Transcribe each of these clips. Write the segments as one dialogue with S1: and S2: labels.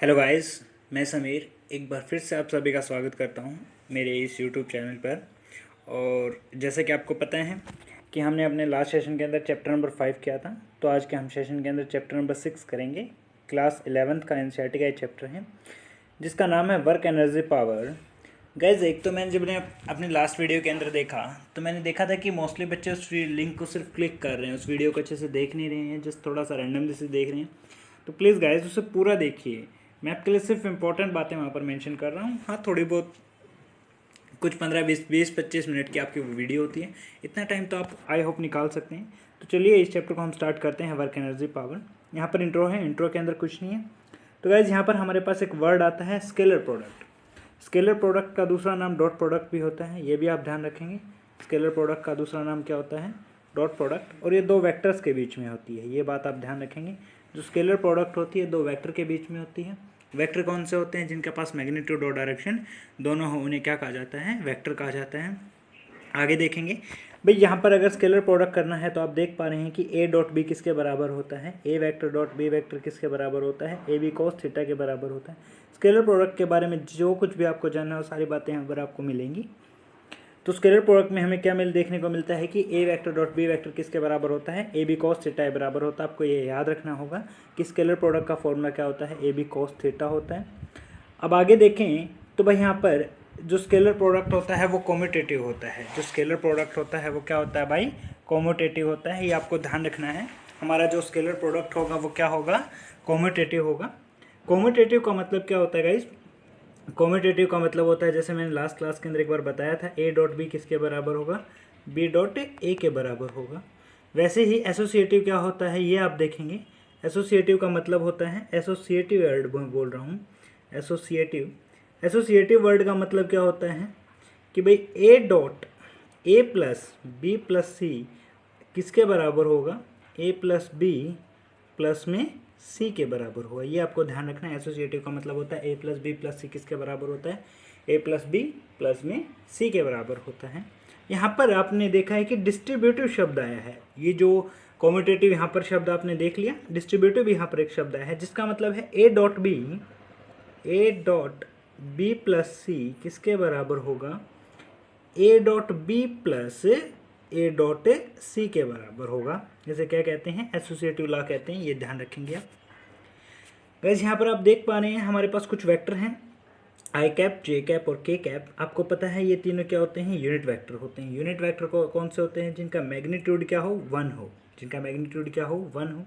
S1: Hello guys, मैं समीर एक बार फिर से आप सभी का स्वागत करता हूं मेरे इस यूट्यूब चैनल पर। और जैसे कि आपको पता है कि हमने अपने लास्ट सेशन के अंदर चैप्टर नंबर 5 किया था, तो आज के हम सेशन के अंदर चैप्टर नंबर 6 करेंगे। क्लास 11th का एनसीईआरटी का एक चैप्टर है जिसका नाम है वर्क एनर्जी पावर। गाइज, एक तो मैंने जब अपने लास्ट वीडियो के अंदर देखा तो मैंने देखा था कि मोस्टली बच्चे उस लिंक को सिर्फ क्लिक कर रहे हैं, उस वीडियो को अच्छे से देख नहीं रहे हैं, जस्ट थोड़ा सा रैंडमली से देख रहे हैं। तो प्लीज़ गाइज उसे पूरा देखिए। मैं आपके लिए सिर्फ इंपॉर्टेंट बातें वहाँ पर मेंशन कर रहा हूँ। हाँ, थोड़ी बहुत कुछ 15-20-25 मिनट की आपकी वीडियो होती है, इतना टाइम तो आप आई होप निकाल सकते हैं। तो चलिए इस चैप्टर को हम स्टार्ट करते हैं, वर्क एनर्जी पावर। यहाँ पर इंट्रो है, इंट्रो के अंदर कुछ नहीं है। तो गाइज यहाँ पर हमारे पास एक वर्ड आता है स्केलर प्रोडक्ट। स्केलर प्रोडक्ट का दूसरा नाम डॉट प्रोडक्ट भी होता है, ये भी आप ध्यान रखेंगे। स्केलर प्रोडक्ट का दूसरा नाम क्या होता है? Dot product. और ये दो वेक्टर्स के बीच में होती है, ये बात आप ध्यान रखेंगे। जो स्केलर प्रोडक्ट होती है दो वेक्टर के बीच में होती है। वेक्टर कौन से होते हैं? जिनके पास मैग्नीट्यूड और डायरेक्शन दोनों हो, उन्हें क्या कहा जाता है? वेक्टर कहा जाता है। आगे देखेंगे भाई, यहाँ पर अगर स्केलर प्रोडक्ट करना है तो आप देख पा रहे हैं कि ए डॉट बी किसके बराबर होता है? ए वेक्टर डॉट बी वेक्टर किसके बराबर होता है? ए बी कॉस थीटा के बराबर होता है। स्केलर प्रोडक्ट के बारे में जो कुछ भी आपको जानना है वो सारी बातें यहाँ पर आपको मिलेंगी। तो स्केलर प्रोडक्ट में हमें क्या देखने को मिलता है कि ए वेक्टर डॉट बी वेक्टर किसके बराबर होता है? ए बी कॉस थीटा के बराबर होता है। आपको ये याद रखना होगा कि स्केलर प्रोडक्ट का फॉर्मूला क्या होता है? ए बी कॉस थीटा होता है। अब आगे देखें तो भाई यहाँ पर जो स्केलर प्रोडक्ट होता है वो कॉम्यूटेटिव होता है। जो स्केलर प्रोडक्ट होता है वो क्या होता है भाई? कॉम्यूटेटिव होता है। ये आपको ध्यान रखना है। हमारा जो स्केलर प्रोडक्ट होगा वो क्या होगा? कॉम्यूटेटिव होगा। कॉम्यूटेटिव का मतलब क्या होता है गाइस? कॉम्यूटेटिव का मतलब होता है, जैसे मैंने लास्ट क्लास के अंदर एक बार बताया था, ए डॉट बी किसके बराबर होगा? बी डॉट ए के बराबर होगा। वैसे ही एसोसिएटिव क्या होता है ये आप देखेंगे। एसोसिएटिव का मतलब होता है, एसोसिएटिव वर्ड बोल रहा हूँ, एसोसिएटिव। एसोसिएटिव वर्ड का मतलब क्या होता है कि भाई A dot A plus B plus C किसके बराबर होगा? ए प्लस बी प्लस में सी के बराबर होगा। ये आपको ध्यान रखना है। एसोसिएटिव का मतलब होता है ए प्लस बी प्लस सी किसके बराबर होता है? ए प्लस बी प्लस में सी के बराबर होता है। यहाँ पर आपने देखा है कि डिस्ट्रीब्यूटिव शब्द आया है। ये जो कॉम्यूटेटिव यहाँ पर शब्द आपने देख लिया, डिस्ट्रीब्यूटिव यहाँ पर एक शब्द आया है जिसका मतलब है A dot B plus C किसके बराबर होगा? A dot B plus A dot C के बराबर होगा। जैसे क्या कहते हैं? एसोसिएटिव लॉ कहते हैं। ये ध्यान रखेंगे आप। गाइस यहाँ पर आप देख पा रहे हैं हमारे पास कुछ वेक्टर हैं, आई कैप, जे कैप और के कैप। आपको पता है ये तीनों क्या होते हैं? यूनिट वेक्टर होते हैं। यूनिट वेक्टर को कौन से होते हैं? जिनका मैग्नीट्यूड क्या हो? 1 हो। जिनका मैग्नीट्यूड क्या हो? 1 हो।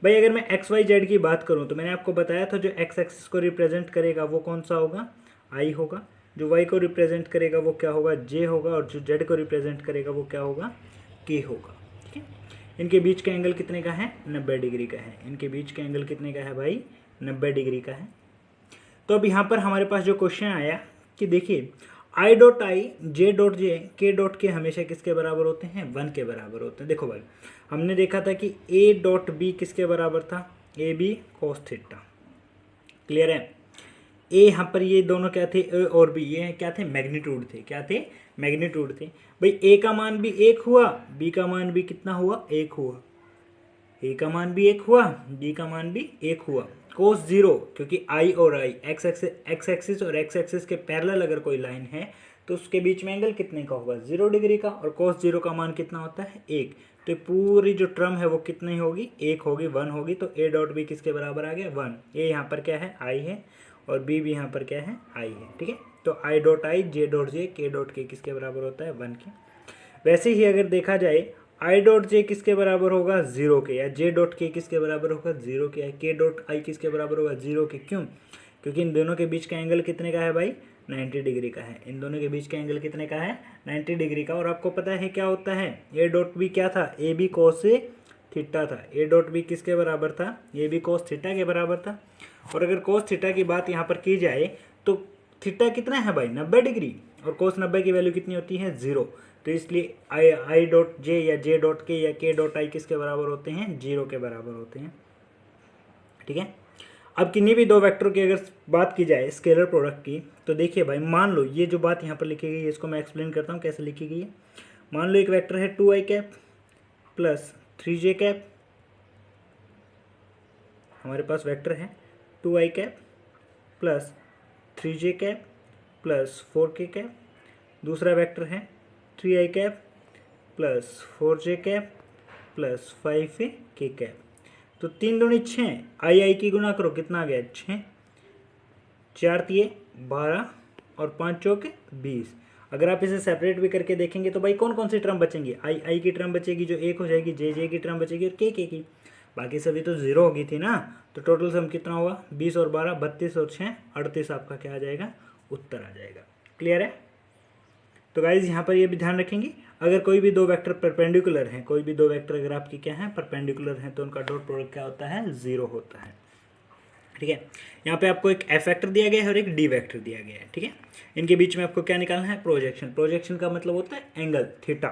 S1: भाई अगर मैं एक्स वाई जेड की बात करूं तो मैंने आपको बताया था जो एक्स एक्सिस को रिप्रेजेंट करेगा वो कौन सा होगा? आई होगा। जो वाई को रिप्रेजेंट करेगा वो क्या होगा? जे होगा। और जो जेड को रिप्रेजेंट करेगा वो क्या होगा? के होगा। ठीक है। इनके बीच का एंगल कितने का है? 90 डिग्री का है। इनके बीच का एंगल कितने का है भाई? 90 डिग्री का है। तो अब यहाँ पर हमारे पास जो क्वेश्चन आया कि देखिए I dot I, J dot J, के डॉट के हमेशा किसके बराबर होते हैं? 1 के बराबर होते हैं। देखो भाई हमने देखा था कि ए डॉट बी किसके बराबर था? A B cos theta. Clear है? ए यहाँ पर ये दोनों क्या थे? ए और बी, ये क्या थे? मैग्नीट्यूड थे। क्या थे? मैग्नीट्यूड थे। भाई ए का मान भी 1 हुआ, बी का मान भी कितना हुआ? 1 हुआ। ए का मान भी 1 हुआ, बी का मान भी 1 हुआ। कोस 0, क्योंकि आई और आई एक्स एक्सिस और एक्स एक्सिस के पैरेलल अगर कोई लाइन है तो उसके बीच में एंगल कितने का होगा? 0 डिग्री का। और कोस 0 का मान कितना होता है? 1। तो पूरी जो टर्म है वो कितनी होगी? 1 होगी, 1 होगी। तो ए डॉट बी किसके बराबर आ गया? 1। ए यहाँ पर क्या है? आई है। और बी भी यहाँ पर क्या है? आई है। ठीक है। तो I dot I, J dot J, के डॉट के किसके बराबर होता है? 1 के। वैसे ही अगर देखा जाए आई डॉट जे किसके बराबर होगा? 0 के। या जे डॉट के किसके बराबर होगा? 0 के। या के डॉट आई किसके बराबर होगा? 0 के। क्यों? क्योंकि इन दोनों के बीच का एंगल कितने का है भाई? 90 डिग्री का है। इन दोनों के बीच का एंगल कितने का है? 90 डिग्री का। और आपको पता है क्या होता है? ए डॉट बी क्या था? ए बी कॉस थीटा था। ए डॉट बी किसके बराबर था? ए बी कॉस थीटा के बराबर था। और अगर कॉस थीटा की बात यहाँ पर की जाए तो थीटा कितना है भाई? 90 डिग्री। और कॉस 90 की वैल्यू कितनी होती है? 0। तो इसलिए आई डॉट जे या जे डॉट के या के डॉट आई किसके बराबर होते हैं? 0 के बराबर होते हैं। ठीक है। अब किन्हीं भी दो वेक्टर की अगर बात की जाए स्केलर प्रोडक्ट की, तो देखिए भाई मान लो ये जो बात यहाँ पर लिखी गई है इसको मैं एक्सप्लेन करता हूँ कैसे लिखी गई है। मान लो एक वेक्टर है 2i cap plus 3j cap. हमारे पास वेक्टर है 2i cap plus 3j cap plus 4k cap, दूसरा वेक्टर है 3i cap plus 4j cap plus 5k cap. तो 3 दूनी 6, आई की गुना करो, कितना आ गया 6, 4 तिये 12 और 5 चौके 20। अगर आप इसे सेपरेट भी करके देखेंगे तो भाई कौन कौन सी टर्म बचेंगी, आई की टर्म बचेगी जो 1 हो जाएगी, जे की टर्म बचेगी और के की, बाकी सभी तो 0 होगी थी ना। तो टोटल सम कितना हुआ 20 और 12 32 और 6 38 आपका क्या आ जाएगा, उत्तर आ जाएगा। क्लियर है। तो गाइज यहाँ पर ये भी ध्यान रखेंगे, अगर कोई भी दो वेक्टर परपेंडिकुलर हैं, कोई भी दो वेक्टर अगर आपकी क्या है परपेंडिकुलर हैं, तो उनका डॉट प्रोडक्ट क्या होता है 0 होता है। ठीक है, यहाँ पे आपको एक एफ वेक्टर दिया गया है और एक डी वेक्टर दिया गया है। ठीक है, इनके बीच में आपको क्या निकालना है, प्रोजेक्शन। प्रोजेक्शन का मतलब होता है एंगल थीटा।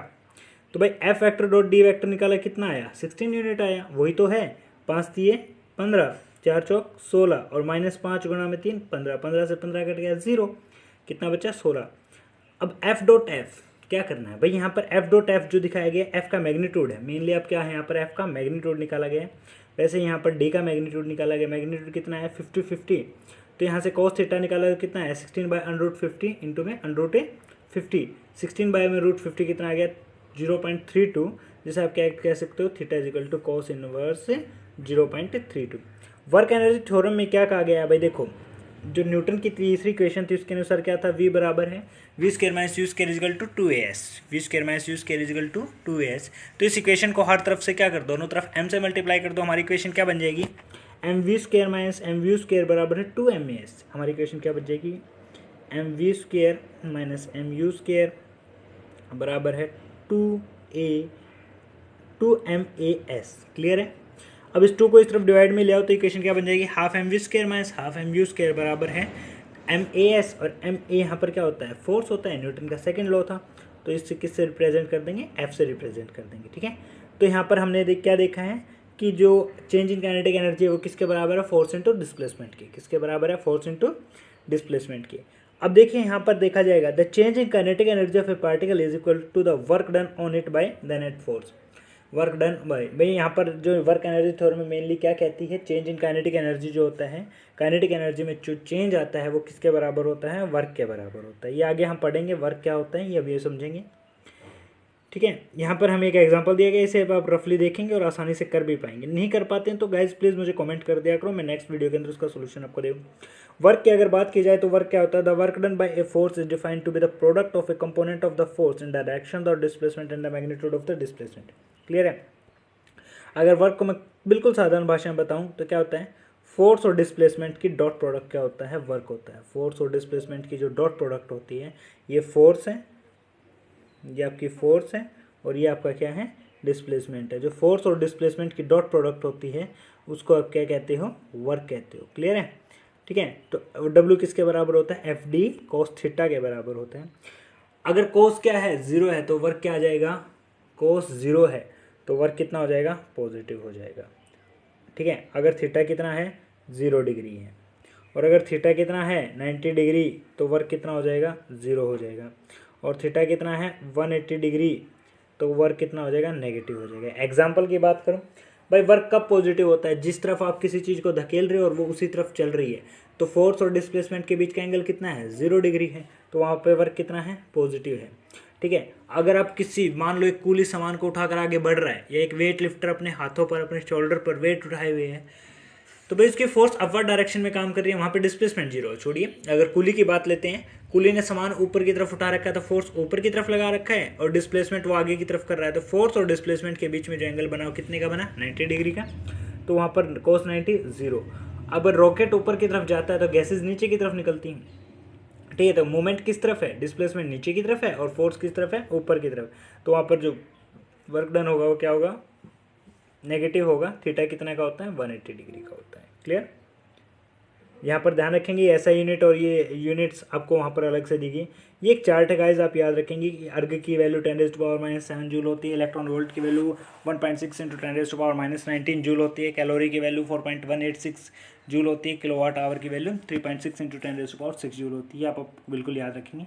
S1: तो भाई F vector dot D vector निकाला, कितना आया 16 यूनिट आया, वही तो है। 5 तिये 15, 4 चौक 16 और -5 गुणा में 3 15, 15 से 15 कट गया 0, कितना बचा 16। अब एफ डॉट एफ क्या करना है भाई, यहाँ पर एफ डॉट एफ जो दिखाया गया एफ का मैग्नीट्यूड है, मेनली अब क्या है यहाँ पर एफ का मैग्नीट्यूड निकाला गया है। वैसे यहाँ पर डी का मैग्नीट्यूड निकाला गया, मैग्नीट्यूड कितना है 50, तो यहाँ से कॉस थीटा निकाला गया, कितना है 16/√50 इंटू में √50, 16/√50 कितना आ गया 0.32, जैसे आप क्या कह सकते हो theta is equal to cos inverse 0.32। Work energy theorem में क्या कहा गया है भाई, देखो जो न्यूटन की तीसरी इक्वेशन थी उसके अनुसार क्या था, v बराबर है v² - u² is equal to 2as, v² - u² is equal to 2as। तो इस इक्वेशन को हर तरफ से क्या कर दो, दोनों तरफ m से मल्टीप्लाई कर दो, हमारी इक्वेशन क्या बन जाएगी mv² - mu² बराबर है 2mas। हमारी इक्वेशन क्या बन जाएगी mv² - mu² बराबर है 2mas। क्लियर है। अब इस 2 को इस तरफ डिवाइड में ले आओ तो इक्वेशन क्या बन जाएगी, हाफ mv² - हाफ mu² बराबर है mas, और ma यहाँ पर क्या होता है फोर्स होता है, न्यूटन का सेकंड लॉ था, तो इससे किससे रिप्रेजेंट कर देंगे, f से रिप्रेजेंट कर देंगे। ठीक है, तो यहाँ पर हमने क्या देखा है कि जो चेंज इन काइनेटिक एनर्जी है वो किसके बराबर है, फोर्स इंटू डिस्प्लेसमेंट की, किसके बराबर है फोर्स इंटू डिस्प्लेसमेंट की। अब देखिए यहाँ पर देखा जाएगा the change in kinetic energy of a particle is equal to the work done on it by the net force. Work done by, भाई यहाँ पर जो वर्क एनर्जी थ्योरम में मेनली क्या कहती है, चेंज इन काइनेटिक एनर्जी जो होता है, काइनेटिक एनर्जी में जो चेंज आता है वो किसके बराबर होता है, वर्क के बराबर होता है। ये आगे हम पढ़ेंगे वर्क क्या होता है, ये अभी समझेंगे। ठीक है, यहाँ पर हमें एक एग्जांपल दिया गया, इसे आप रफली देखेंगे और आसानी से कर भी पाएंगे। नहीं कर पाते हैं तो गाइज प्लीज़ मुझे कमेंट कर दिया करो, मैं नेक्स्ट वीडियो के अंदर उसका सोल्यूशन आपको दूँ। वर्क की अगर बात की जाए तो वर्क क्या होता है, the work done by a force is defined to be the product of a component of the force in the direction of displacement and the magnitude of the displacement. Clear है। अगर work को मैं बिल्कुल साधारण भाषा में बताऊं तो क्या होता है, फोर्स और डिस्प्लेसमेंट की डॉट प्रोडक्ट क्या होता है, वर्क होता है। फोर्स और डिस्प्लेसमेंट की जो डॉट प्रोडक्ट होती है, ये फोर्स है, ये आपकी फोर्स है और ये आपका क्या है डिस्प्लेसमेंट है। जो फोर्स और डिस्प्लेसमेंट की डॉट प्रोडक्ट होती है उसको आप क्या कहते हो, वर्क कहते हो। क्लियर है। ठीक है, तो डब्ल्यू किसके बराबर होता है, एफ डी कोस थीटा के बराबर होता है। अगर कोस क्या है 0 है तो वर्क क्या आ जाएगा, कोस 0 है तो वर्क कितना हो जाएगा, पॉजिटिव हो जाएगा। ठीक है, अगर थीटा कितना है 0 डिग्री है, और अगर थीटा कितना है 90 डिग्री तो वर्क कितना हो जाएगा 0 हो जाएगा, और थीटा कितना है 180 डिग्री तो वर्क कितना हो जाएगा, नेगेटिव हो जाएगा। एग्जाम्पल की बात करूँ भाई, वर्क कब पॉजिटिव होता है, जिस तरफ आप किसी चीज़ को धकेल रहे हो और वो उसी तरफ चल रही है, तो फोर्स और डिस्प्लेसमेंट के बीच का एंगल कितना है 0 डिग्री है, तो वहाँ पे वर्क कितना है, पॉजिटिव है। ठीक है, अगर आप किसी मान लो एक कूली सामान को उठाकर आगे बढ़ रहा है, या एक वेट लिफ्टर अपने हाथों पर अपने शोल्डर पर वेट उठाए हुए है, तो भाई उसकी फोर्स अपवर्ड डायरेक्शन में काम कर रही है, वहाँ पे डिस्प्लेसमेंट 0 है। छोड़िए, अगर कूली की बात लेते हैं, कूली ने सामान ऊपर की तरफ उठा रखा है तो फोर्स ऊपर की तरफ लगा रखा है, और डिस्प्लेसमेंट वो आगे की तरफ कर रहा है, तो फोर्स और डिस्प्लेसमेंट के बीच में जो एंगल बना वो कितने का बना, 90 डिग्री का, तो वहाँ पर cos 90 0। अब रॉकेट ऊपर की तरफ जाता है तो गैसेज नीचे की तरफ निकलती हैं। ठीक है, तो मूवमेंट किस तरफ है, डिस्प्लेसमेंट नीचे की तरफ है, और फोर्स किस तरफ है, ऊपर की तरफ, तो वहाँ पर जो वर्क डन होगा वो क्या होगा, नेगेटिव होगा। थीटा कितना का होता है, 180 डिग्री का होता है। क्लियर। यहाँ पर ध्यान रखेंगे ऐसा यूनिट और ये यूनिट्स आपको वहाँ पर अलग से दी गई। ये एक चार्ट है गाइस, आप याद रखेंगे कि अर्ग की वैल्यू 10⁻⁷ जूल होती है, इलेक्ट्रॉन वोल्ट की वैल्यू 1.6 × 10⁻⁻19 जूल होती है, कैलोरी की वैल्यू 4.186 जूल होती है, किलोवाट आवर की वैल्यू 3.6 × 10⁻6 जूल होती है। आप बिल्कुल याद रखेंगे।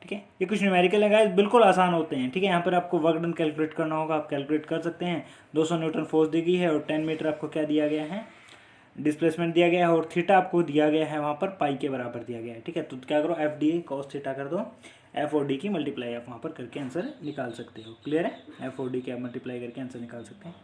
S1: ठीक है, ये कुछ न्यूमेरिकल है गाइस, बिल्कुल आसान होते हैं। ठीक है, यहाँ पर आपको वर्क डन कैलकुलेट करना होगा, आप कैलकुलेट कर सकते हैं। 200 न्यूटन फोर्स दी गई है और 10 मीटर आपको क्या दिया गया है, डिस्प्लेसमेंट दिया गया है और थीटा आपको दिया गया है वहाँ पर पाई के बराबर दिया गया है, ठीक है। तो क्या करो, F D A cos theta कर दो, एफ और डी की मल्टीप्लाई आप वहाँ पर करके आंसर निकाल सकते हो। क्लियर है, एफ और डी की आप मल्टीप्लाई करके आंसर निकाल सकते हैं।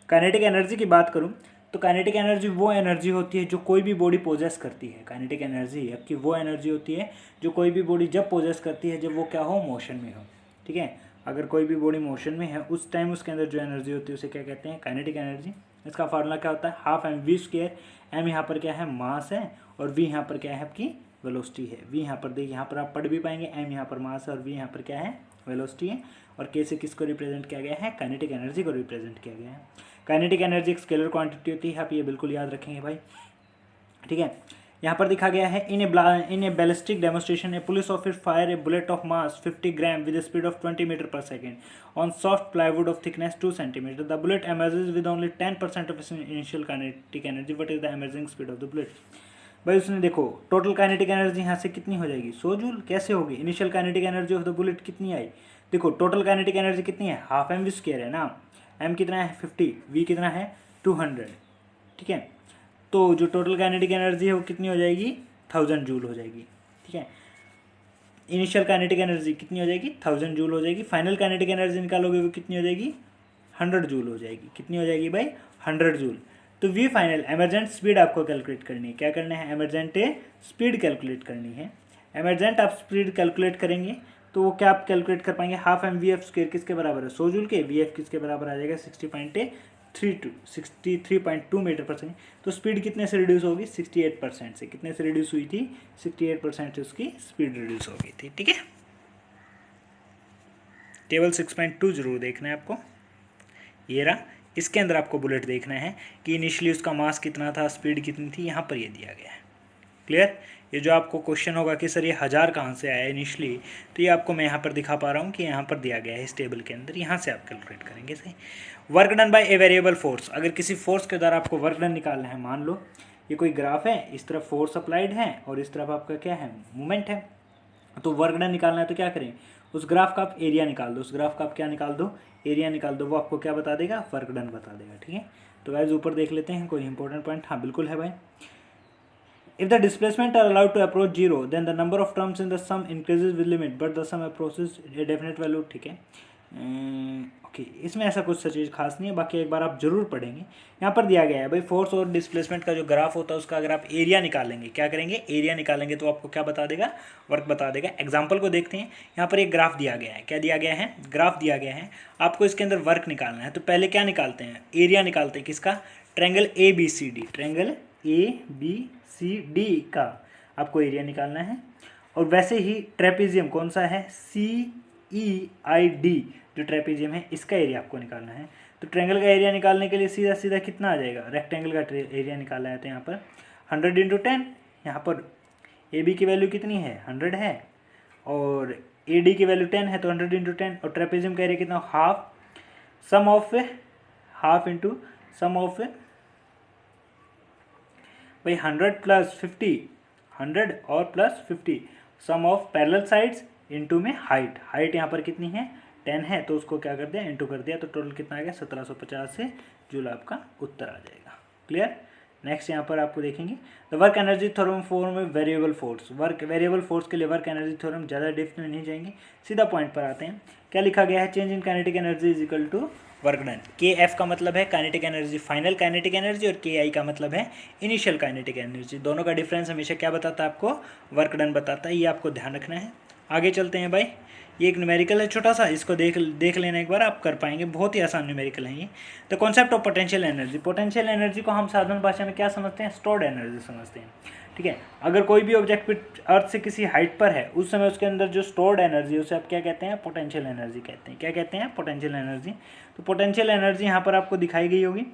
S1: काइनेटिक एनर्जी की बात करूँ तो काइनेटिक एनर्जी वो एनर्जी होती है जो कोई भी बॉडी पोजेस करती है। काइनेटिक एनर्जी आपकी वो एनर्जी होती है जो कोई भी बॉडी जब पोजेस करती है जब वो क्या हो, मोशन में हो, ठीक है। अगर कोई भी बॉडी मोशन में है उस टाइम उसके अंदर जो एनर्जी होती है उसे क्या कहते हैं, काइनेटिक एनर्जी। इसका फार्मूला क्या होता है, half M V square. M यहाँ पर क्या है, मास है, और वी यहाँ पर क्या है, आपकी वेलोसिटी है। वी यहाँ पर देखिए, यहाँ पर आप पढ़ भी पाएंगे, एम यहाँ पर मास है और वी यहाँ पर क्या है, वेलोसिटी है। और के से किसको रिप्रेजेंट किया गया है, काइनेटिक एनर्जी को रिप्रेजेंट किया गया है। काइनेटिक एनर्जी एक स्केलर क्वांटिटी होती है, आप ये बिल्कुल याद रखेंगे भाई, ठीक है। यहाँ पर दिखा गया है, in a ballistic demonstration a police officer fire a bullet of mass 50 gram with speed of 20 metre per second on soft plywood of thickness 2 centimetre. The bullet emerges with only 10% of its initial kinetic energy. What is the emerging speed of the bullet. भाई उसने देखो total kinetic energy यहाँ से कितनी हो जाएगी, 100 joule. कैसे होगी, initial kinetic energy of the bullet कितनी आई, देखो टोटल काइनेटिक एनर्जी कितनी है, हाफ एम वी स्क्वायर है ना। एम कितना है 50, वी कितना है 200, ठीक है। तो जो टोटल काइनेटिक एनर्जी है वो कितनी हो जाएगी, 1000 जूल हो जाएगी, ठीक है। इनिशियल काइनेटिक एनर्जी कितनी हो जाएगी, 1000 जूल हो जाएगी। फाइनल काइनेटिक एनर्जी निकालोगे वो कितनी हो जाएगी, 100 जूल हो जाएगी। कितनी हो जाएगी भाई, 100 जूल। तो वी फाइनल एमरजेंट स्पीड आपको कैलकुलेट करनी है। क्या करना है, एमरजेंट स्पीड कैलकुलेट करनी है। एमरजेंट आप स्पीड कैलकुलेट करेंगे तो वो क्या आप कैलकुलेट कर पाएंगे, half M V F square किसके बराबर है, 100 जूल के। वी एफ किसके बराबर आ जाएगा, 63.2 मीटर पर सेकेंड। तो स्पीड कितने से रिड्यूस होगी, 68% से। कितने से रिड्यूस हुई थी, 68% से उसकी स्पीड रिड्यूस हो गई थी, ठीक है। टेबल 6.2 जरूर देखना है आपको, ये रहा। इसके अंदर आपको बुलेट देखना है कि इनिशियली उसका मास कितना था, स्पीड कितनी थी, यहाँ पर ये दिया गया है। क्लियर। ये जो आपको क्वेश्चन होगा कि सर ये 1000 कहाँ से आया इनिशियली, तो ये आपको मैं यहाँ पर दिखा पा रहा हूँ कि यहाँ पर दिया गया है इस टेबल के अंदर, यहाँ से आप कैलकुलेट करेंगे सही। Work done by a variable force, अगर किसी फोर्स के द्वारा आपको वर्क डन निकालना है, मान लो ये कोई ग्राफ है, इस तरफ फोर्स अप्लाइड है और इस तरफ आपका क्या है, मूवमेंट है। तो वर्क डन निकालना है तो क्या करें, उस ग्राफ का आप एरिया निकाल दो, उस ग्राफ का आप क्या निकाल दो, एरिया निकाल दो। वो आपको क्या बता देगा, वर्क डन बता देगा, ठीक है। तो गाइस ऊपर देख लेते हैं कोई इंपॉर्टेंट पॉइंट, हाँ बिल्कुल है भाई। If the displacement are allowed to approach zero, then the number of terms in the sum increases with limit, but the sum approaches a definite value, ठीक है। ओके, इसमें ऐसा कुछ चीज़ खास नहीं है, बाकी एक बार आप जरूर पढ़ेंगे। यहाँ पर दिया गया है भाई फोर्स और डिस्प्लेसमेंट का जो ग्राफ होता है उसका अगर आप एरिया निकालेंगे, क्या करेंगे, एरिया निकालेंगे तो आपको क्या बता देगा, वर्क बता देगा। एग्जाम्पल को देखते हैं, यहाँ पर एक ग्राफ दिया गया है, क्या दिया गया है, ग्राफ दिया गया है। आपको इसके अंदर वर्क निकालना है तो पहले क्या निकालते हैं, एरिया निकालते हैं किसका, triangle A B C D, triangle A B C D का आपको एरिया निकालना है। और वैसे ही ट्रेपेजियम कौन सा है, सी ई आई डी, जो ट्रेपेजियम है इसका एरिया आपको निकालना है। तो ट्रायंगल का एरिया निकालने के लिए सीधा सीधा कितना आ जाएगा, रेक्टेंगल का एरिया निकाला है तो यहाँ पर 100 इंटू 10, यहाँ पर ए बी की वैल्यू कितनी है, 100 है, और ए डी की वैल्यू 10 है, तो 100 इंटू 10। और ट्रेपेजियम का एरिया कितना, half, sum of half into sum of भाई 100 प्लस 50, 100 और plus 50, sum of parallel sides into में हाइट। हाइट यहाँ पर कितनी है, 10 है, तो उसको क्या कर दिया, इंटू कर दिया, तो टोटल कितना आ गया, 1750 से जूल आपका उत्तर आ जाएगा। क्लियर। नेक्स्ट यहाँ पर आपको देखेंगे the work energy theorem for में variable force. Work variable force के लिए वर्क एनर्जी थ्योरम ज़्यादा डेप्थ में नहीं जाएंगे, सीधा पॉइंट पर आते हैं। क्या लिखा गया है, change in kinetic energy is equal to work done. K F का मतलब है kinetic energy, final kinetic energy, और के आई का मतलब है इनिशियल काइनेटिक एनर्जी। दोनों का डिफरेंस हमेशा क्या बताता है आपको, वर्क डन बताता है, ये आपको ध्यान रखना है। आगे चलते हैं भाई, ये एक न्यूमेरिकल है छोटा सा, इसको देख लेना एक बार, आप कर पाएंगे, बहुत ही आसान न्यूमेरिकल है ये। The concept of potential energy. Potential energy को हम साधारण भाषा में क्या समझते हैं, स्टोर्ड एनर्जी समझते हैं, ठीक है। अगर कोई भी ऑब्जेक्ट अर्थ से किसी हाइट पर है उस समय उसके अंदर जो स्टोर्ड एनर्जी है उसे आप क्या कहते हैं, पोटेंशियल एनर्जी कहते हैं। क्या कहते हैं, पोटेंशियल एनर्जी। तो पोटेंशियल एनर्जी यहाँ पर आपको दिखाई गई होगी।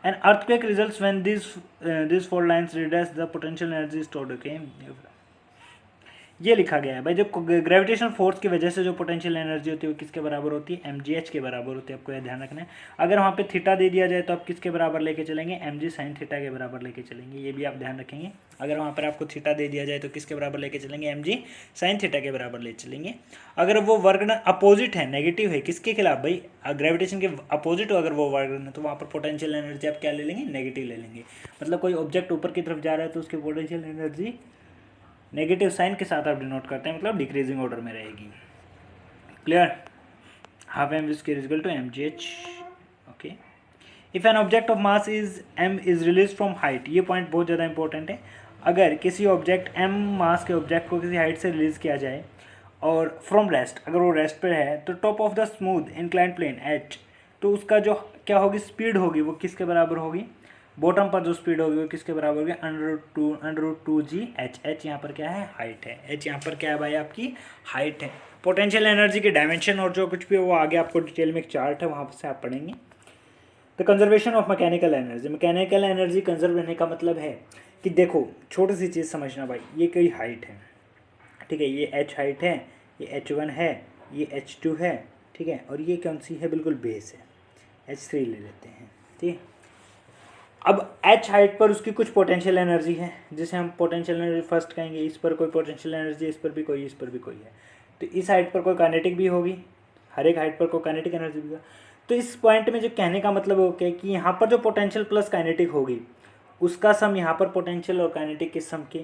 S1: And earthquake results when this four lines redress the potential energy stored. Okay, ये लिखा गया है भाई, जो ग्रेविटेशनल फोर्स की वजह से जो पोटेंशियल एनर्जी होती है वो किसके बराबर होती है, mgh के बराबर होती है। आपको यह ध्यान रखना है। अगर वहाँ पे थीटा दे दिया जाए तो आप किसके बराबर लेके चलेंगे, mg साइन थीटा के बराबर लेके चलेंगे। ये भी आप ध्यान रखेंगे। अगर वहाँ पर आपको थीटा दे दिया जाए तो किसके बराबर लेके चलेंगे, mg साइन थीटा के बराबर ले चलेंगे। अगर वो वर्क अपोजिट है, नेगेटिव है, किसके खिलाफ भाई, ग्रेविटेशन के अपोजिट हो अगर वो वर्क है, तो वहाँ पर पोटेंशियल एनर्जी आप क्या ले लेंगे, नेगेटिव ले लेंगे। मतलब कोई ऑब्जेक्ट ऊपर की तरफ जा रहा है तो उसकी पोटेंशियल एनर्जी नेगेटिव साइन के साथ आप डिनोट करते हैं, मतलब डिक्रीजिंग ऑर्डर में रहेगी। Clear. Half M square is equal to mgh। Okay. If an object of mass is m is release from height, ये पॉइंट बहुत ज़्यादा इंपॉर्टेंट है। अगर किसी ऑब्जेक्ट m मास के ऑब्जेक्ट को किसी हाइट से रिलीज किया जाए और फ्रॉम रेस्ट, अगर वो रेस्ट पर है, तो top of the smooth inclined plane h, तो उसका जो क्या होगी, स्पीड होगी, वो किसके बराबर होगी, बॉटम पर जो स्पीड होगी वो किसके बराबर होगी, √2g h। h यहाँ पर क्या है, हाइट है। h यहाँ पर क्या है भाई, आपकी हाइट है। पोटेंशियल एनर्जी के डायमेंशन और जो कुछ भी वो आगे आपको डिटेल में एक चार्ट है वहाँ से आप पढ़ेंगे। The conservation of mechanical energy, mechanical energy conserve रहने का मतलब है कि देखो छोटी सी चीज़ समझना भाई, ये कोई हाइट है, ठीक है, ये h हाइट है, ये h1 है, ये h2 है, ठीक है, और ये कौन सी है, बिल्कुल बेस है, h3 ले लेते हैं, ठीक है। अब h हाइट पर उसकी कुछ पोटेंशियल एनर्जी है, जिसे हम पोटेंशियल एनर्जी फर्स्ट कहेंगे। इस पर कोई पोटेंशियल एनर्जी, इस पर भी कोई, इस पर भी कोई है। तो इस हाइट पर कोई काइनेटिक भी होगी, हर एक हाइट पर कोई काइनेटिक एनर्जी भी होगा। तो इस पॉइंट में जो कहने का मतलब हो क्या कि यहाँ पर जो पोटेंशियल प्लस काइनेटिक होगी उसका सम यहाँ पर पोटेंशियल और काइनेटिक के सम के,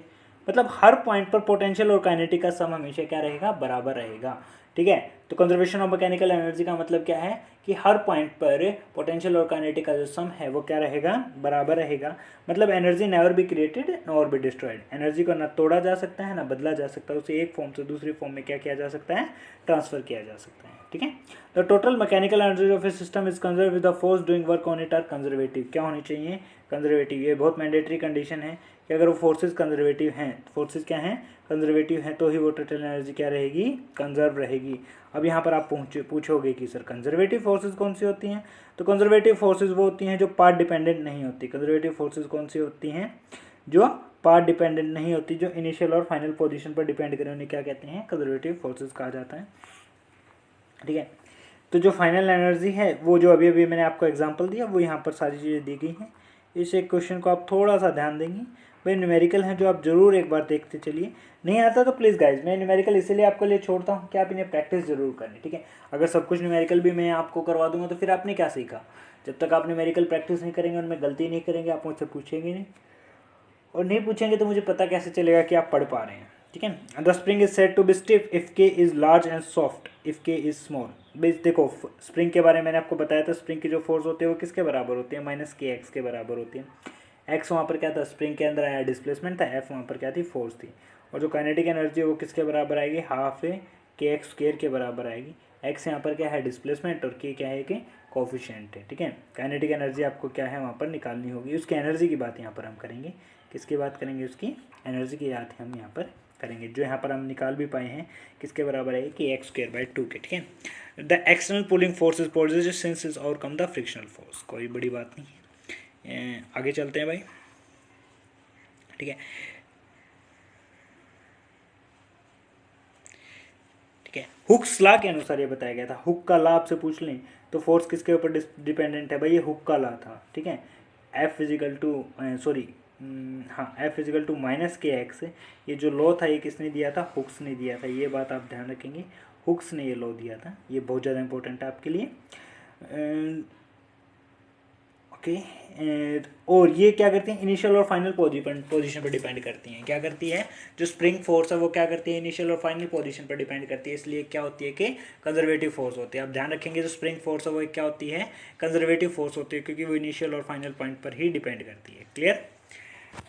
S1: मतलब हर पॉइंट पर पोटेंशियल और काइनेटिक का सम हमेशा क्या रहेगा, बराबर रहेगा, ठीक है। तो कंजर्वेशन ऑफ मैकेनिकल एनर्जी का मतलब क्या है कि हर पॉइंट पर पोटेंशियल और काइनेटिक का जो सम है वो क्या रहेगा, बराबर रहेगा। मतलब energy never be created nor be destroyed, energy को ना तोड़ा जा सकता है ना बदला जा सकता है, उसे एक फॉर्म से दूसरी फॉर्म में क्या किया जा सकता है, ट्रांसफर किया जा सकता है, ठीक है। The total mechanical energy of a system is conserve with the force doing work on it are conservative. क्या होनी चाहिए, कंजर्वेटिव। ये बहुत मैंडेटरी कंडीशन है कि अगर वो फोर्सेज कंजर्वेटिव हैं, फोर्सेज क्या हैं, कंजर्वेटिव हैं, तो ही वो टोटल एनर्जी क्या रहेगी, कंजर्व रहेगी। अब यहाँ पर आप पूछोगे कि सर कंजर्वेटिव फोर्सेज कौन सी होती हैं, तो कंजर्वेटिव फोर्सेज वो होती हैं जो पार्ट डिपेंडेंट नहीं होती। कंजर्वेटिव फोर्सेज कौन सी होती हैं, जो पार्ट डिपेंडेंट नहीं होती, जो इनिशियल और फाइनल पोजीशन पर डिपेंड करें, उन्हें क्या कहते हैं, कंजर्वेटिव फोर्सेज कहा जाता है, ठीक है। तो जो फाइनल एनर्जी है वो जो अभी अभी मैंने आपको एग्जांपल दिया वो यहाँ पर सारी चीज़ें दी गई हैं। इस एक क्वेश्चन को आप थोड़ा सा ध्यान देंगे भाई, न्यूमेरिकल है जो आप जरूर एक बार देखते चलिए। नहीं आता तो प्लीज़ गाइज, मैं न्यूमेरिकल इसीलिए आपके लिए छोड़ता हूँ कि आप इन्हें प्रैक्टिस जरूर करें, ठीक है। अगर सब कुछ न्यूमेरिकल भी मैं आपको करवा दूंगा तो फिर आपने क्या सीखा, जब तक आप न्यूमेरिकल प्रैक्टिस नहीं करेंगे, उनमें गलती नहीं करेंगे, आप मुझसे पूछेंगे नहीं, और नहीं पूछेंगे तो मुझे पता कैसे चलेगा कि आप पढ़ पा रहे हैं, ठीक है। The spring is said to be stiff if K is large and soft if K is small. बेस देखो स्प्रिंग के बारे में मैंने आपको बताया था, स्प्रिंग की जो फोर्स होती है वो किसके बराबर होती है, -kx के बराबर होती है। एक्स वहाँ पर क्या था, स्प्रिंग के अंदर आया डिस्प्लेसमेंट था, एफ वहाँ पर क्या थी, फोर्स थी। और जो काइनेटिक एनर्जी है वो किसके बराबर आएगी, हाफ kx² के बराबर आएगी। एक्स यहाँ पर क्या है, डिस्प्लेसमेंट, और के क्या है कि कोफिशिएंट है, ठीक है। काइनेटिक एनर्जी आपको क्या है वहाँ पर निकालनी होगी, उसकी एनर्जी की बात यहाँ पर हम करेंगे। किसकी बात करेंगे, उसकी एनर्जी की बात हम यहाँ पर करेंगे, जो यहाँ पर हम निकाल भी पाए हैं, किसके बराबर है कि kx²/2 के, ठीक है। The external pulling force is positive since is overcome the frictional force. कोई बड़ी बात नहीं है, आगे चलते हैं भाई, ठीक है, ठीक है। हुक्स लॉ के अनुसार ये बताया गया था। हुक का लॉ आपसे पूछ लें तो फोर्स किसके ऊपर डिपेंडेंट है भाई, ये हुक का लॉ था, ठीक है। F is equal to F is equal to -kx, ये जो लॉ था ये किसने दिया था, हुक्स ने दिया था। ये बात आप ध्यान रखेंगे, हुक्स ने ये लॉ दिया था, ये बहुत ज़्यादा इंपॉर्टेंट है आपके लिए, ओके। और ये क्या करती हैं, इनिशियल और फाइनल पोजीशन पर डिपेंड करती हैं। क्या करती है, जो स्प्रिंग फोर्स है वो क्या करती है, इनिशियल और फाइनल पोजीशन पर डिपेंड करती है, इसलिए क्या होती है कि कंजर्वेटिव फोर्स होती है। आप ध्यान रखेंगे जो स्प्रिंग फोर्स है वो क्या होती है, कंजर्वेटिव फोर्स होती है, क्योंकि वो इनिशियल और फाइनल पॉइंट पर ही डिपेंड करती है। क्लियर।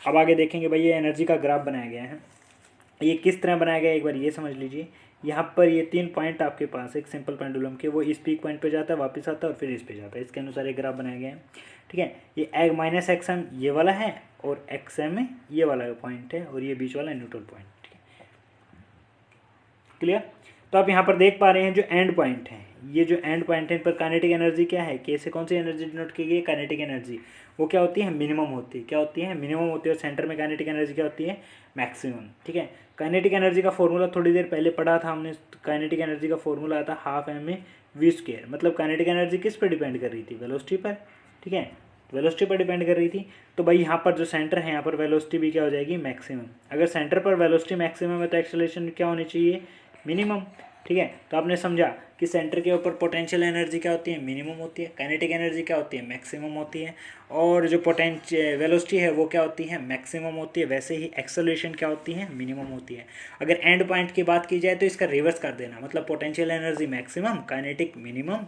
S1: अब आगे देखेंगे भाई, ये एनर्जी का ग्राफ बनाया गया है, ये किस तरह बनाया गया है एक बार ये समझ लीजिए। यहाँ पर ये 3 पॉइंट आपके पास एक सिंपल पेंडुलम के, वो इस पीक पॉइंट पे जाता है, वापस आता है और फिर इस पे जाता है, इसके अनुसार एक ग्राफ बनाया गया है, ठीक है। ये -xm ये वाला है और xm ये वाला पॉइंट है, और ये बीच वाला न्यूट्रल पॉइंट, ठीक है। क्लियर। तो आप यहाँ पर देख पा रहे हैं जो एंड पॉइंट है, ये जो एंड पॉइंट है इन पर काइनेटिक एनर्जी क्या है, के से कौन सी एनर्जी डिनोट की गई है, काइनेटिक एनर्जी, वो क्या होती है, मिनिमम होती है। क्या होती है, मिनिमम होती है। और सेंटर में काइनेटिक एनर्जी क्या होती है, मैक्सिमम। ठीक है, काइनेटिक एनर्जी का फॉर्मूला थोड़ी देर पहले पढ़ा था हमने। काइनेटिक एनर्जी का फॉर्मूला आता है half M A V square. मतलब काइनेटिक एनर्जी किस पर डिपेंड कर रही थी, वेलोसिटी पर। ठीक है, वेलोसिटी पर डिपेंड कर रही थी। तो भाई यहाँ पर जो सेंटर है, यहाँ पर वेलोसिटी भी क्या हो जाएगी, मैक्सिमम। अगर सेंटर पर वेलोसिटी मैक्सिमम है तो एक्सेलरेशन क्या होनी चाहिए, मिनिमम। ठीक है, तो आपने समझा कि सेंटर के ऊपर पोटेंशियल एनर्जी क्या होती है, मिनिमम होती है। काइनेटिक एनर्जी क्या होती है, मैक्सिमम होती है। और जो वेलोसिटी है वो क्या होती है, मैक्सिमम होती है। वैसे ही एक्सेलरेशन क्या होती है, मिनिमम होती है। अगर एंड पॉइंट की बात की जाए तो इसका रिवर्स कर देना, मतलब potential energy maximum, kinetic minimum.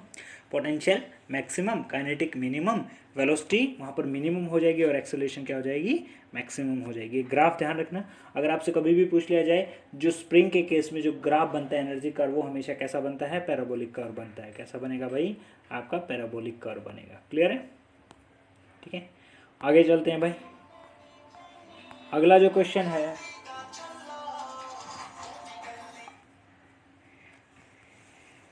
S1: Potential maximum, kinetic minimum, velocity वहाँ पर मिनिमम हो जाएगी और एक्सेलरेशन क्या हो जाएगी, मैक्सिमम हो जाएगी। ग्राफ ध्यान रखना, अगर आपसे कभी भी पूछ लिया जाए, जो स्प्रिंग के केस में जो ग्राफ बनता है एनर्जी कर्व, वो हमेशा कैसा बनता है, पैराबोलिक कर्व बनता है। कैसा बनेगा भाई, आपका पैराबोलिक कर्व बनेगा। क्लियर है। ठीक है, आगे चलते हैं भाई। अगला जो क्वेश्चन है,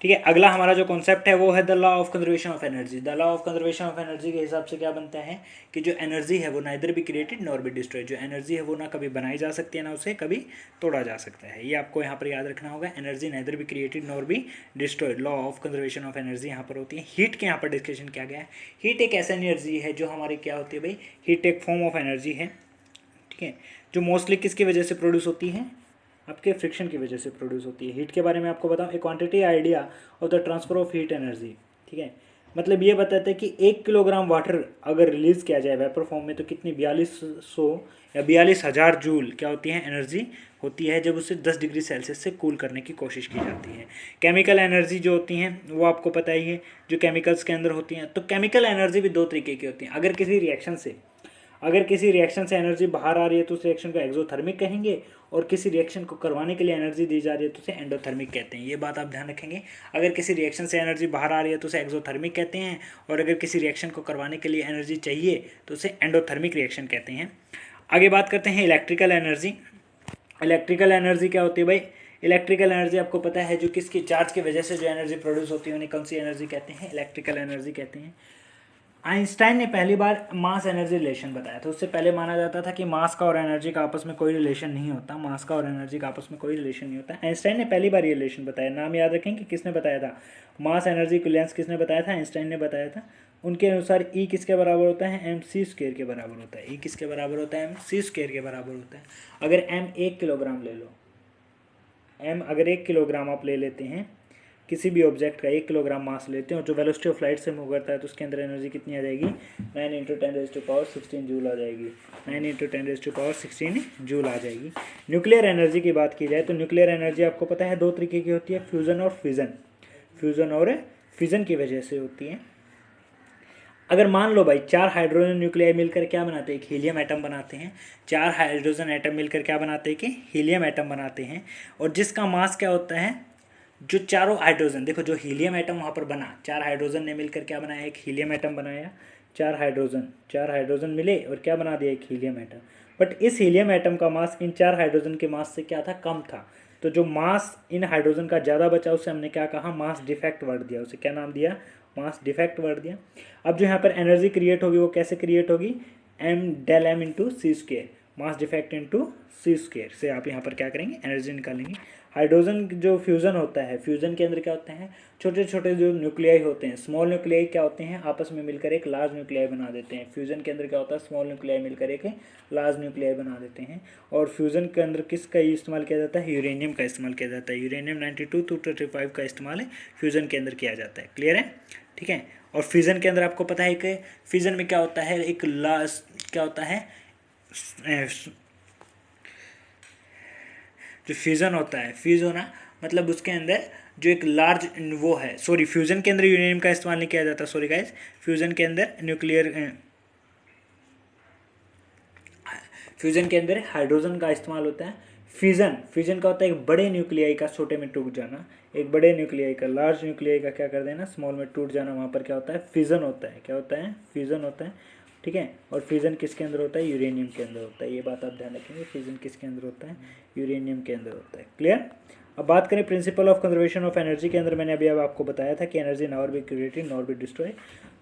S1: ठीक है, अगला हमारा जो कॉन्सेप्ट है वो है the law of conservation of energy. The law of conservation of energy के हिसाब से क्या बनता है कि जो एनर्जी है वो neither be created nor be destroyed. जो एनर्जी है वो ना कभी बनाई जा सकती है ना उसे कभी तोड़ा जा सकता है। ये आपको यहाँ पर याद रखना होगा। Energy neither be created nor be destroyed. Law of conservation of energy यहाँ पर होती है। हीट के यहाँ पर डिस्कशन किया गया है। हीट एक ऐसा एनर्जी है जो हमारी क्या होती है भाई, हीट एक फॉर्म ऑफ एनर्जी है। ठीक है, जो मोस्टली किसकी वजह से प्रोड्यूस होती है, आपके फ्रिक्शन की वजह से प्रोड्यूस होती है। हीट के बारे में आपको बताऊं, एक quantity idea of the transfer of heat energy. ठीक है, मतलब ये बताते हैं कि 1 किलोग्राम वाटर अगर रिलीज किया जाए वेपर फॉर्म में तो कितनी 4200 या 42,000 जूल क्या होती है, एनर्जी होती है, जब उसे 10 डिग्री सेल्सियस से कूल करने की कोशिश की जाती है। केमिकल एनर्जी जो होती हैं वो आपको पता ही है, जो केमिकल्स के अंदर होती हैं। तो केमिकल एनर्जी भी दो तरीके की होती हैं। अगर किसी रिएक्शन से एनर्जी बाहर आ रही है तो उस रिएक्शन को एक्सोथर्मिक कहेंगे, और किसी रिएक्शन को करवाने के लिए एनर्जी दी जा रही है तो उसे एंडोथर्मिक कहते हैं। ये बात आप ध्यान रखेंगे। अगर किसी रिएक्शन से एनर्जी बाहर आ रही है तो उसे एक्सोथर्मिक कहते हैं, और अगर किसी रिएक्शन को करवाने के लिए एनर्जी चाहिए तो उसे एंडोथर्मिक रिएक्शन कहते हैं। आगे बात करते हैं इलेक्ट्रिकल एनर्जी। इलेक्ट्रिकल एनर्जी क्या होती है भाई, इलेक्ट्रिकल एनर्जी आपको पता है जो किसकी चार्ज की वजह से जो एनर्जी प्रोड्यूस होती है उन्हें कौन सी एनर्जी कहते हैं, इलेक्ट्रिकल एनर्जी कहते हैं। आइंस्टाइन ने पहली बार मास एनर्जी रिलेशन बताया था। उससे पहले माना जाता था कि मास का और एनर्जी का आपस में कोई रिलेशन नहीं होता। मास का और एनर्जी का आपस में कोई रिलेशन नहीं होता। आइंस्टाइन ने पहली बार ये रिलेशन बताया। नाम याद रखें कि किसने बताया था, मास एनर्जी इक्विवेलेंस किसने बताया था, आइंस्टाइन ने बताया था। उनके अनुसार ई किसके बराबर होता है, एम सी स्क्वायर के बराबर होता है। ई किसके बराबर होता है, एम सी स्क्वायर के बराबर होता है। अगर एम 1 किलोग्राम ले लो, एम अगर 1 किलोग्राम आप ले लेते हैं, किसी भी ऑब्जेक्ट का 1 किलोग्राम मास लेते हैं और जो वेलोसिटी ऑफ लाइट से मूव करता है तो उसके अंदर एनर्जी कितनी आ जाएगी, 9 × 10⁻16 जूल आ जाएगी। 9 × 10⁻16 जूल आ जाएगी। न्यूक्लियर एनर्जी की बात की जाए तो न्यूक्लियर एनर्जी आपको पता है दो तरीके की होती है, फ्यूज़न और फिजन। फ्यूज़न और फिजन की वजह से होती है। अगर मान लो भाई 4 हाइड्रोजन न्यूक्लियाई मिलकर क्या बनाते हैं, एक हीलियम एटम बनाते हैं। 4 हाइड्रोजन एटम मिलकर क्या बनाते हैं कि हीलियम एटम बनाते हैं, और जिसका मास क्या होता है, जो चारों हाइड्रोजन, देखो जो हीलियम एटम वहाँ पर बना, 4 हाइड्रोजन ने मिलकर क्या बनाया, एक हीलियम एटम बनाया। 4 हाइड्रोजन मिले और क्या बना दिया, एक हीलियम एटम। बट इस हीलियम एटम का मास इन 4 हाइड्रोजन के मास से क्या था, कम था। तो जो मास इन हाइड्रोजन का ज़्यादा बचा उसे हमने क्या कहा, मास डिफेक्ट वर्ड दिया। उसे क्या नाम दिया, मास डिफेक्ट वर्ड दिया। अब जो यहाँ पर एनर्जी क्रिएट होगी वो कैसे क्रिएट होगी, m × c², mass defect into c² से आप यहाँ पर क्या करेंगे, एनर्जी निकालेंगे। हाइड्रोजन जो फ्यूज़न होता है, फ्यूज़न के अंदर क्या होते हैं, छोटे छोटे जो न्यूक्लियाई होते हैं, स्मॉल न्यूक्लियाई क्या होते हैं, आपस में मिलकर एक लार्ज न्यूक्लियाई बना देते हैं। फ्यूज़न के अंदर क्या होता है, स्मॉल न्यूक्लियाई मिलकर एक लार्ज न्यूक्लियाई बना देते हैं। और फ्यूज़न के अंदर किसका इस्तेमाल किया जाता है, यूरेनियम का इस्तेमाल किया जाता है। यूरेनियम 92-235 का इस्तेमाल फ्यूज़न के अंदर किया जाता है। क्लियर है, ठीक है। और फ्यूज़न के अंदर आपको पता है कि फ्यूज़न में क्या होता है, एक लार्ज क्या होता है, जो फ्यूज़न होता है, फ्यूज़ होना मतलब उसके अंदर जो एक लार्ज वो है, सॉरी फ्यूज़न के अंदर यूरेनियम का इस्तेमाल नहीं किया जाता, सॉरी गाइस, फ्यूज़न के अंदर फ्यूज़न के अंदर हाइड्रोजन का इस्तेमाल होता है। फ्यूज़न का होता है एक बड़े न्यूक्लियाई का छोटे में टूट जाना, एक बड़े न्यूक्लियाई का लार्ज न्यूक्लियाई का क्या कर देना, स्मॉल में टूट जाना। वहाँ पर क्या होता है, फ्यूज़न होता है। क्या होता है, फ्यूज़न होता है, ठीक है। और फ्यूज़न किसके अंदर होता है, यूरेनियम के अंदर होता है। ये बात आप ध्यान रखेंगे, फ्यूज़न किसके अंदर होता है, यूरेनियम के अंदर होता है। क्लियर। अब बात करें principle of conservation of energy के अंदर, मैंने अभी अब आपको बताया था कि energy nor be created nor be destroy.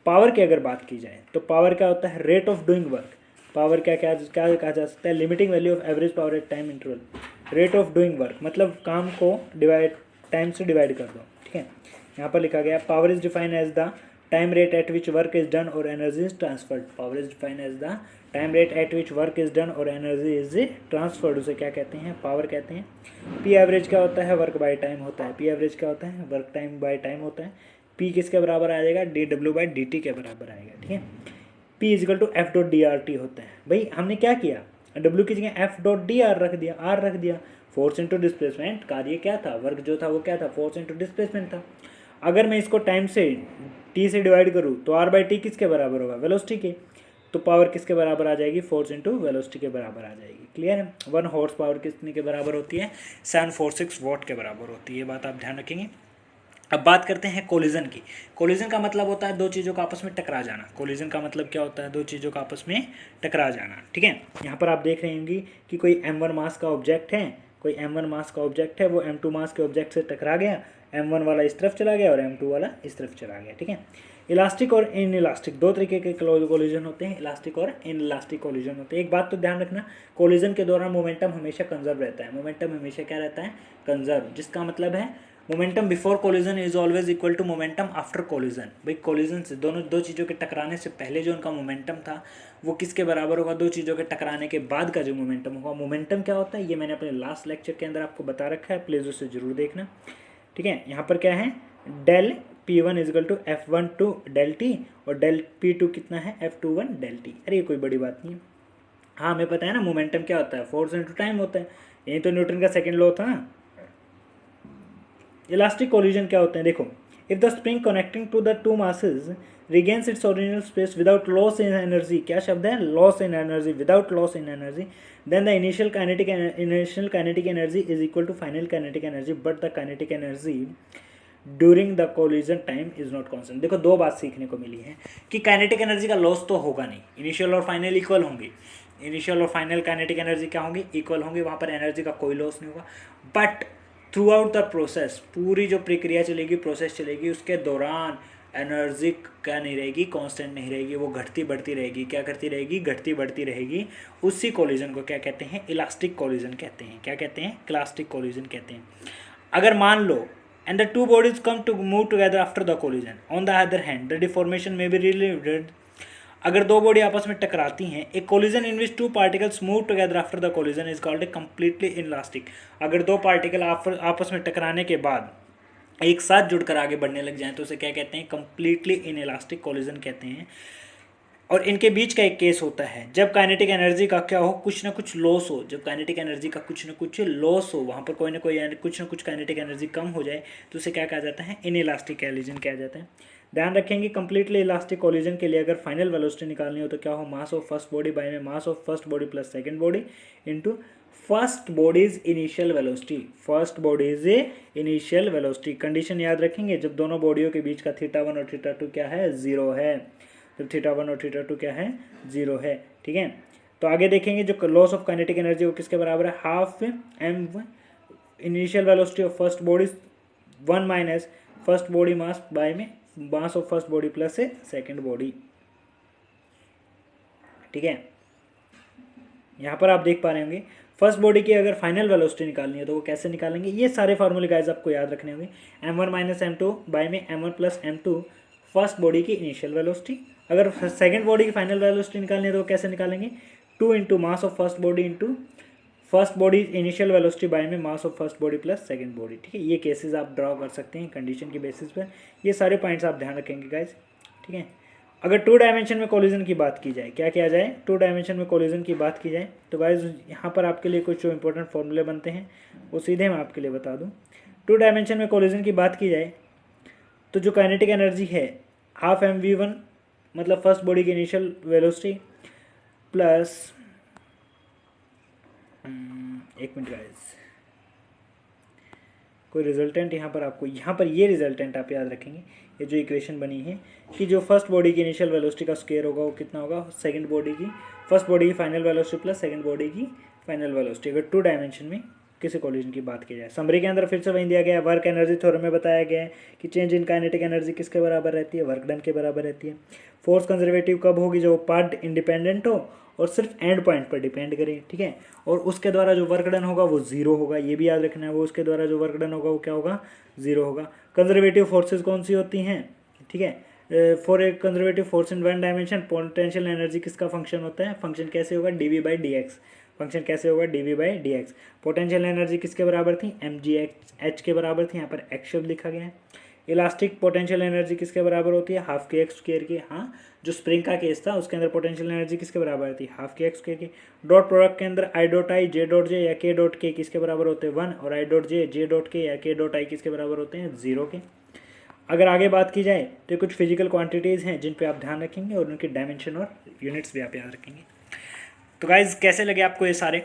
S1: Power की अगर बात की जाए तो पावर क्या होता है, rate of doing work. Power क्या क्या क्या कहा जा सकता है, limiting value of average power at time interval. Rate of doing work मतलब काम को डिवाइड टाइम से डिवाइड कर दो, ठीक है। यहाँ पर लिखा गया power is defined as the time rate at which work is done और energy is transferred. Power is defined as the time rate at which work is done और एनर्जी इज ट्रांसफर्ड। उसे क्या कहते हैं, पावर कहते हैं। P average क्या होता है, वर्क बाय टाइम होता है। पी एवरेज क्या होता है, वर्क टाइम बाय टाइम होता है। पी किसके बराबर आ जाएगा, D W by D T के बराबर आएगा, ठीक है। P is equal to F dot D R T होता है। भाई हमने क्या किया, डब्ल्यू की जगह एफ डॉट डी आर रख दिया, आर रख दिया। फोर्स इंटू डिस्प्लेसमेंट, कार्य क्या था, वर्क जो था वो क्या था, फोर्स इंटू डिस्प्लेसमेंट था। अगर मैं इसको टाइम से टी से डिवाइड करूँ तो आर बाई टी किसके बराबर होगा, वेलोसिटी के। तो पावर किसके बराबर आ जाएगी, फोर्स इंटू वेलोसिटी के बराबर आ जाएगी। क्लियर है। 1 हॉर्स पावर कितने के बराबर होती है, 746 वॉट के बराबर होती है। ये बात आप ध्यान रखेंगे। अब बात करते हैं कोलिजन की। कोलिजन का मतलब होता है दो चीज़ों का आपस में टकरा जाना। कोलिजन का मतलब क्या होता है, दो चीज़ों का आपस में टकरा जाना, ठीक है। यहाँ पर आप देख रहे होंगे कि कोई m1 मास का ऑब्जेक्ट है, कोई m1 मास का ऑब्जेक्ट है, वो m2 मास के ऑब्जेक्ट से टकरा गया। m1 वाला इस तरफ चला गया और m2 वाला इस तरफ चला गया, ठीक है। इलास्टिक और इन इलास्टिक दो तरीके के कोलिजन होते हैं, इलास्टिक और इन इलास्टिक कोलिजन होते हैं। एक बात तो ध्यान रखना, कोलिजन के दौरान मोमेंटम हमेशा कंजर्व रहता है। मोमेंटम हमेशा क्या रहता है, कंजर्व, जिसका मतलब है momentum before collision is always equal to momentum after collision. भाई कोलिजन से दो चीज़ों के टकराने से पहले जो उनका मोमेंटम था वो किसके बराबर होगा, दो चीज़ों के टकराने के बाद का जो मोमेंटम होगा। मोमेंटम क्या होता है ये मैंने अपने लास्ट लेक्चर के अंदर आपको बता रखा है, प्लीज़ उसे जरूर देखना, ठीक है। यहाँ पर क्या है, del P1 equal to F1 to del T और डेल P2 कितना है, F21 डेल टी। अरे ये कोई बड़ी बात नहीं है। हाँ हमें पता है ना मोमेंटम क्या होता है, फोर्स इनटू टाइम होता है। यही तो न्यूटन का सेकंड लॉ था ना। इलास्टिक कोलिजन क्या होते हैं, देखो, if the spring connecting to the two masses regains its original space without loss in energy, क्या शब्द है, loss in energy, without loss in energy, then the initial kinetic energy is equal to final kinetic energy, but the kinetic energy during the collision time is not constant. देखो दो बात सीखने को मिली है कि काइनेटिक एनर्जी का loss तो होगा नहीं, इनिशियल और फाइनल इक्वल होंगी। इनिशियल और फाइनल काइनेटिक एनर्जी क्या होंगी, इक्वल होंगी, वहाँ पर एनर्जी का कोई लॉस नहीं होगा। But through out the process, पूरी जो प्रक्रिया चलेगी, प्रोसेस चलेगी, उसके दौरान एनर्जी क्या नहीं रहेगी, कांस्टेंट नहीं रहेगी, वो घटती बढ़ती रहेगी। क्या करती रहेगी, घटती बढ़ती रहेगी। उसी कोलिजन को क्या कहते हैं, इलास्टिक कोलिजन कहते हैं। क्या कहते हैं, इलास्टिक कोलिजन कहते हैं। अगर मान लो and the two bodies come to move together after the collision, on the other hand the deformation may be relieved। अगर दो बॉडी आपस में टकराती हैं, एक collision in which two particles move together after the collision is called a completely inelastic. अगर दो particle आपस में टकराने के बाद एक साथ जुड़कर आगे बढ़ने लग जाएं तो उसे क्या कहते हैं, कम्प्लीटली इनइलास्टिक कोलिजन कहते हैं। और इनके बीच का एक केस होता है जब काइनेटिक एनर्जी का क्या हो, कुछ ना कुछ लॉस हो। जब काइनेटिक एनर्जी का कुछ ना कुछ लॉस हो, वहाँ पर कोई ना कोई कुछ ना कुछ काइनेटिक एनर्जी कम हो जाए तो उसे क्या कहा जाता है, इनइलास्टिक कोलिजन कहा जाता है। ध्यान रखेंगे कंप्लीटली इलास्टिक कोलिजन के लिए अगर फाइनल वेलोसिटी निकालनी हो तो क्या हो, mass of first body by में mass of first body plus second body into first body's initial velocity. First body's initial velocity. Condition याद रखेंगे, जब दोनों बॉडियों के बीच का θ1 और θ2 क्या है, जीरो है। जब θ1 और θ2 क्या है, जीरो है, ठीक है। तो आगे देखेंगे जो लॉस ऑफ काइनेटिक एनर्जी वो किसके बराबर है, half m initial velocity of first body 1 minus first body mass by में mass of first body plus second body, ठीक है। यहाँ पर आप देख पा रहे होंगे फर्स्ट बॉडी की अगर फाइनल वेलोसिटी निकालनी है तो वो कैसे निकालेंगे, ये सारे फार्मूले गाइस आपको याद रखने होंगे। m1 माइनस m2 बाय में m1 plus m2 first body की इनिशियल वेलोसिटी। अगर सेकंड बॉडी की फाइनल वेलोसिटी निकालनी है तो वो कैसे निकालेंगे, 2 into mass of first body into first body initial velocity by में mass of first body plus second body, ठीक है। ये केसेस आप ड्रॉ कर सकते हैं कंडीशन की बेसिस पर। ये सारे पॉइंट्स आप ध्यान रखेंगे गाइस, ठीक है। अगर 2 डायमेंशन में कोलिजन की बात की जाए, क्या किया जाए, 2 डायमेंशन में कोलिजन की बात की जाए तो गाइस यहाँ पर आपके लिए कुछ जो इंपॉर्टेंट फॉर्मूले बनते हैं वो सीधे मैं आपके लिए बता दूँ। 2 डायमेंशन में कोलिजन की बात की जाए तो जो काइनेटिक एनर्जी है हाफ mv1 मतलब फर्स्ट बॉडी की इनिशियल वेलोसिटी प्लस एक मिनट गाइस, कोई रिजल्टेंट यहाँ पर आपको, यहाँ पर ये रिजल्टेंट आप याद रखेंगे। ये जो इक्वेशन बनी है कि जो फर्स्ट बॉडी की इनिशियल वेलोसिटी का स्क्वायर होगा वो कितना होगा, सेकंड बॉडी की फर्स्ट बॉडी की final velocity plus second body की फाइनल वेलोसिटी। अगर 2 डायमेंशन में किसी कोलिजन की बात की जाए। समरी के अंदर फिर से वही दिया गया है, वर्क एनर्जी थ्योरम में बताया गया है कि चेंज इन काइनेटिक एनर्जी किसके बराबर रहती है, वर्क डन के बराबर रहती है। फोर्स कंजर्वेटिव कब होगी, जो पार्ट इंडिपेंडेंट हो और सिर्फ एंड पॉइंट पर डिपेंड करे, ठीक है। और उसके द्वारा जो वर्क डन होगा वो जीरो होगा, ये भी याद रखना है, वो उसके द्वारा जो वर्क डन होगा वो क्या होगा, जीरो होगा। कंजर्वेटिव फोर्सेज कौन सी होती हैं, ठीक है। For a conservative force in one dimension potential energy किसका फंक्शन होता है, फंक्शन कैसे होगा, D by D x, function कैसे होगा, D by D x. Potential energy किसके बराबर थी, एम जी एच के बराबर थी, यहाँ पर एक्स शब्द लिखा गया है। इलास्टिक पोटेंशियल एनर्जी किसके बराबर होती है, हाफ के एक्स स्क्वायर की। हाँ, जो स्प्रिंग का केस था उसके अंदर पोटेंशियल एनर्जी किसके बराबर थी, हाफ के एक्स स्क्वायर की। डॉट प्रोडक्ट के अंदर I dot I J dot J या के डॉट के किसके बराबर होते हैं, 1, और आई डॉट जे डॉट के या के डॉट आई किसके बराबर होते हैं, 0 के। अगर आगे बात की जाए तो कुछ फिजिकल क्वांटिटीज़ हैं जिन पे आप ध्यान रखेंगे और उनके डायमेंशन और यूनिट्स भी आप याद रखेंगे। तो गाइज कैसे लगे आपको ये सारे,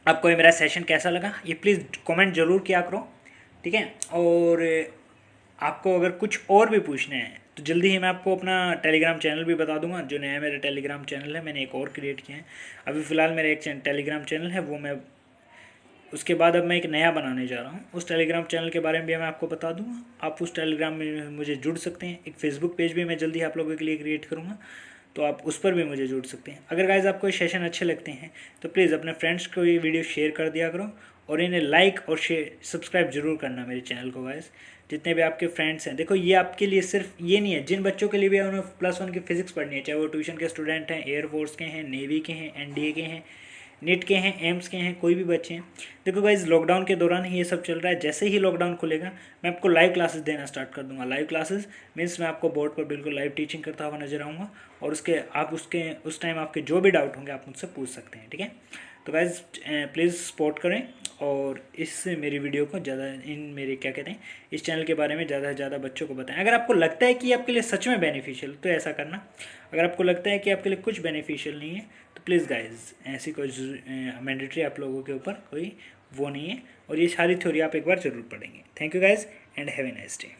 S1: आपको ये मेरा सेशन कैसा लगा, ये प्लीज़ कमेंट जरूर किया करो, ठीक है। और आपको अगर कुछ और भी पूछना है तो जल्दी ही मैं आपको अपना टेलीग्राम चैनल भी बता दूंगा। जो नया मेरा टेलीग्राम चैनल है, मैंने एक और क्रिएट किया है अभी फ़िलहाल, मेरा एक टेलीग्राम चैनल है वो मैं उसके बाद अब मैं एक नया बनाने जा रहा हूँ। उस टेलीग्राम चैनल के बारे में भी मैं आपको बता दूंगा, आप उस टेलीग्राम में मुझे जुड़ सकते हैं। एक फेसबुक पेज भी मैं जल्दी आप लोगों के लिए क्रिएट करूँगा, तो आप उस पर भी मुझे जुड़ सकते हैं। अगर गाइज आपको ये सेशन अच्छे लगते हैं तो प्लीज़ अपने फ्रेंड्स को ये वीडियो शेयर कर दिया करो और इन्हें लाइक और शेयर सब्सक्राइब जरूर करना मेरे चैनल को गाइज। जितने भी आपके फ्रेंड्स हैं, देखो ये आपके लिए सिर्फ ये नहीं है, जिन बच्चों के लिए भी उन्हें +1 की फिजिक्स पढ़नी है, चाहे वो ट्यूशन के स्टूडेंट हैं, एयरफोर्स के हैं, नेवी के हैं, एनडीए के हैं, नीट के हैं, एम्स के हैं, कोई भी बच्चे हैं। देखो गाइज लॉकडाउन के दौरान ही ये सब चल रहा है, जैसे ही लॉकडाउन खुलेगा मैं आपको लाइव क्लासेस देना स्टार्ट कर दूंगा। लाइव क्लासेस मीन्स मैं आपको बोर्ड पर बिल्कुल लाइव टीचिंग करता हुआ नजर आऊँगा और उस टाइम आपके जो भी डाउट होंगे आप मुझसे पूछ सकते हैं, ठीक है। तो गाइज प्लीज़ सपोर्ट करें और इससे मेरी वीडियो को ज़्यादा इस चैनल के बारे में ज़्यादा से ज़्यादा बच्चों को बताएं। अगर आपको लगता है कि आपके लिए सच में बेनिफिशियल तो ऐसा करना, अगर आपको लगता है कि आपके लिए कुछ बेनिफिशियल नहीं है तो प्लीज़ गाइज ऐसी कोई मैंडेटरी आप लोगों के ऊपर कोई वो नहीं है, और ये सारी थ्योरी आप एक बार ज़रूर पढ़ेंगे। Thank you guys and have a nice day.